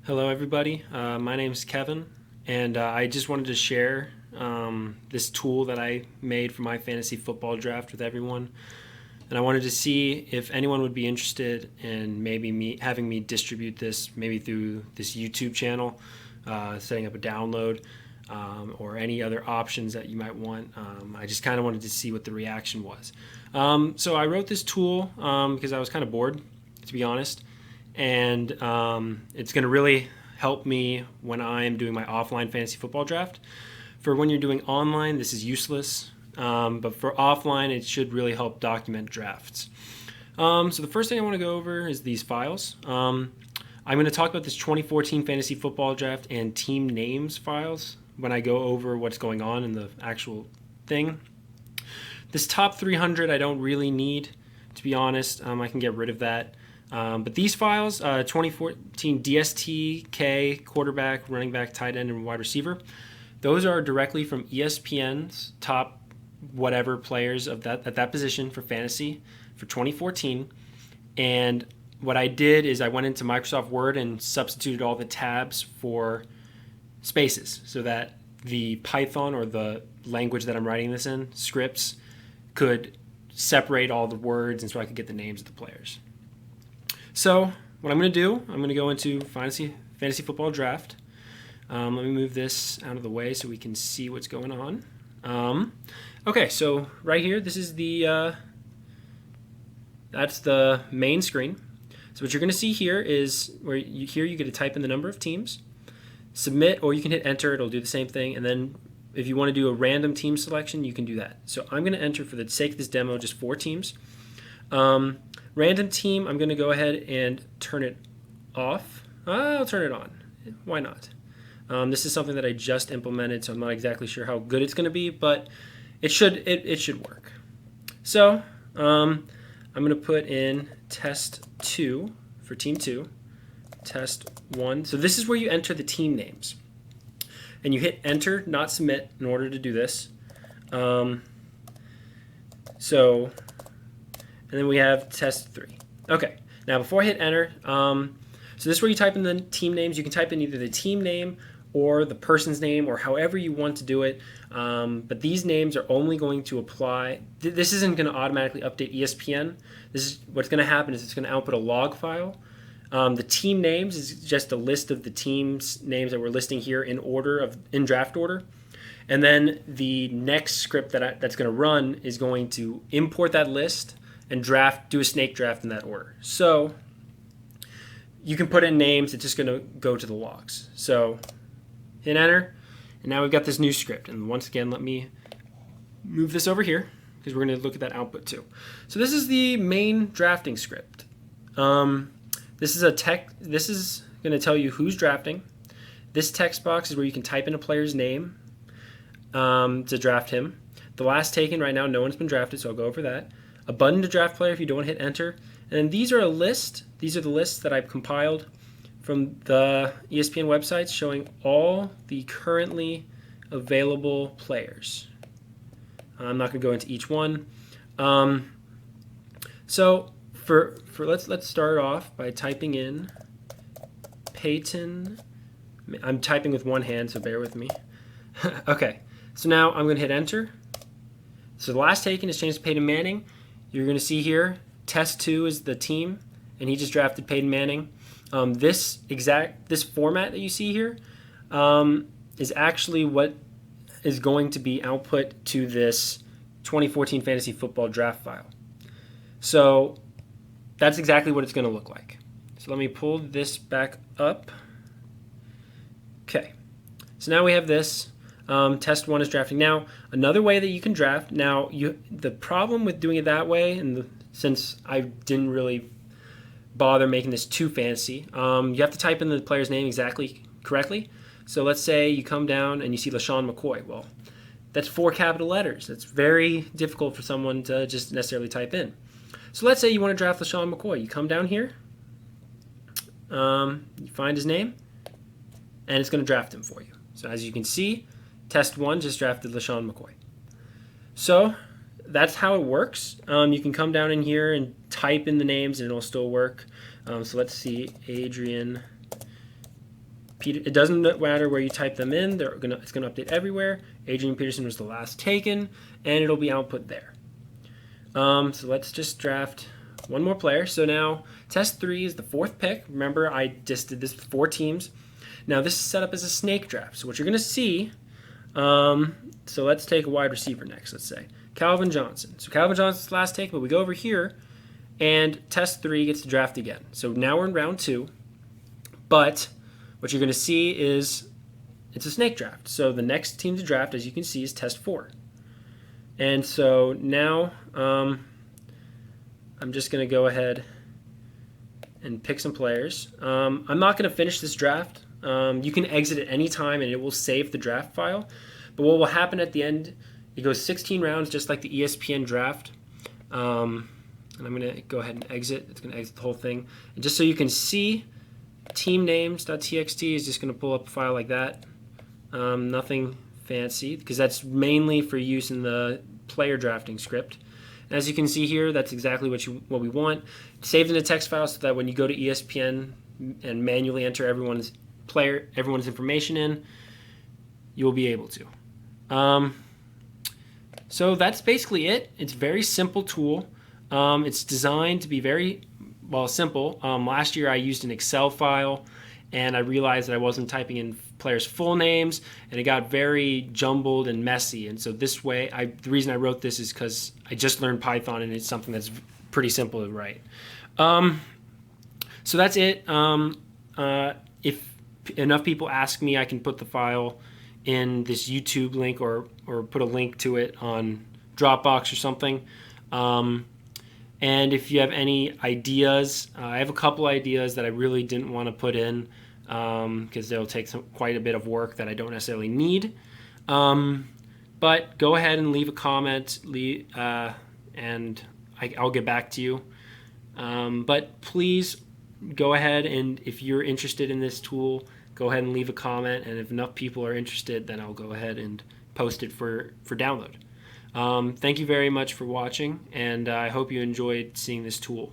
Hello, everybody. My name is Kevin, and I just wanted to share this tool that I made for my fantasy football draft with everyone. And I wanted to see if anyone would be interested in maybe having me distribute this, maybe through this YouTube channel, setting up a download, or any other options that you might want. I just kind of wanted to see what the reaction was. So I wrote this tool because I was kind of bored, to be honest, and it's going to really help me when I'm doing my offline fantasy football draft. For when you're doing online, this is useless, but for offline, it should really help document drafts. So the first thing I want to go over is these files. I'm going to talk about this 2014 fantasy football draft and team names files when I go over what's going on in the actual thing. This top 300 I don't really need, to be honest. I can get rid of that. But these files, 2014 DST, quarterback, running back, tight end, and wide receiver, those are directly from ESPN's top whatever players of that at that position for fantasy for 2014. And what I did is I went into Microsoft Word and substituted all the tabs for spaces so that the Python, or the language that I'm writing this in, scripts, could separate all the words, and so I could get the names of the players. So what I'm going to do, I'm going to go into fantasy football draft. Let me move this out of the way so we can see what's going on. Okay, so right here, this is that's the main screen. So what you're going to see here is where you get to type in the number of teams, submit, or you can hit enter. It'll do the same thing. And then if you want to do a random team selection, you can do that. So I'm going to enter, for the sake of this demo, just 4 teams. Random team, I'm going to go ahead and turn it off. I'll turn it on. Why not? This is something that I just implemented, so I'm not exactly sure how good it's going to be, but it should work. So I'm going to put in test 2 for team 2, test 1. So this is where you enter the team names. And you hit enter, not submit, in order to do this. And then we have test 3. Okay, now before I hit enter, so this is where you type in the team names. You can type in either the team name or the person's name, or however you want to do it. But these names are only going to apply. This isn't going to automatically update ESPN. This is what's going to happen is it's going to output a log file. The team names is just a list of the teams' names that we're listing here in draft order. And then the next script that's going to run is going to import that list and do a snake draft in that order. So you can put in names. It's just going to go to the logs. So hit enter, and now we've got this new script. And once again, let me move this over here because we're going to look at that output too. So this is the main drafting script. This is going to tell you who's drafting. This text box is where you can type in a player's name to draft him. The last taken, right now, no one's been drafted, so I'll go over that. A button to draft player if you don't want to hit enter. And then these are a list. These are the lists that I've compiled from the ESPN websites showing all the currently available players. I'm not going to go into each one. So let's start off by typing in Peyton. I'm typing with one hand, so bear with me. Okay, so now I'm going to hit enter. So the last taken is changed to Peyton Manning. You're going to see here, test 2 is the team, and he just drafted Peyton Manning. This format that you see here is actually what is going to be output to this 2014 fantasy football draft file. So that's exactly what it's going to look like. So let me pull this back up. Okay, so now we have this. Test 1 is drafting. Now, another way that you can draft. Now, the problem with doing it that way, and since I didn't really bother making this too fancy, you have to type in the player's name exactly correctly. So let's say you come down and you see LaShawn McCoy. Well, that's 4 capital letters. That's very difficult for someone to just necessarily type in. So let's say you want to draft LaShawn McCoy. You come down here, you find his name, and it's going to draft him for you. So as you can see, test 1 just drafted LaShawn McCoy. So that's how it works. You can come down in here and type in the names and it'll still work. So let's see, Adrian It doesn't matter where you type them in. It's gonna update everywhere. Adrian Peterson was the last taken, and it'll be output there. So let's just draft one more player. So now test 3 is the 4th pick. Remember, I just did this with 4 teams. Now this is set up as a snake draft. So what you're gonna see. So let's take a wide receiver next. Let's say Calvin Johnson. So Calvin Johnson's the last take, but we go over here, and test 3 gets to draft again. So now we're in round 2, but what you're going to see is it's a snake draft. So the next team to draft, as you can see, is test 4. And so now I'm just going to go ahead and pick some players. I'm not going to finish this draft. You can exit at any time, and it will save the draft file. But what will happen at the end, it goes 16 rounds, just like the ESPN draft. And I'm going to go ahead and exit. It's going to exit the whole thing. And just so you can see, team names.txt is just going to pull up a file like that. Nothing fancy, because that's mainly for use in the player drafting script. And as you can see here, that's exactly what we want. Saved in a text file so that when you go to ESPN and manually enter everyone's information in, you'll be able to. So that's basically it. It's a very simple tool. It's designed to be very simple. Last year I used an Excel file, and I realized that I wasn't typing in players' full names, and it got very jumbled and messy. And so this way, the reason I wrote this is because I just learned Python, and it's something that's pretty simple to write. So that's it. If enough people ask me, I can put the file in this YouTube link or put a link to it on Dropbox or something. And if you have any ideas, I have a couple ideas that I really didn't want to put in because they'll take quite a bit of work that I don't necessarily need. But go ahead and leave a comment, and I'll get back to you. But please go ahead, and if you're interested in this tool, go ahead and leave a comment. And if enough people are interested, then I'll go ahead and post it for download. Thank you very much for watching, and I hope you enjoyed seeing this tool.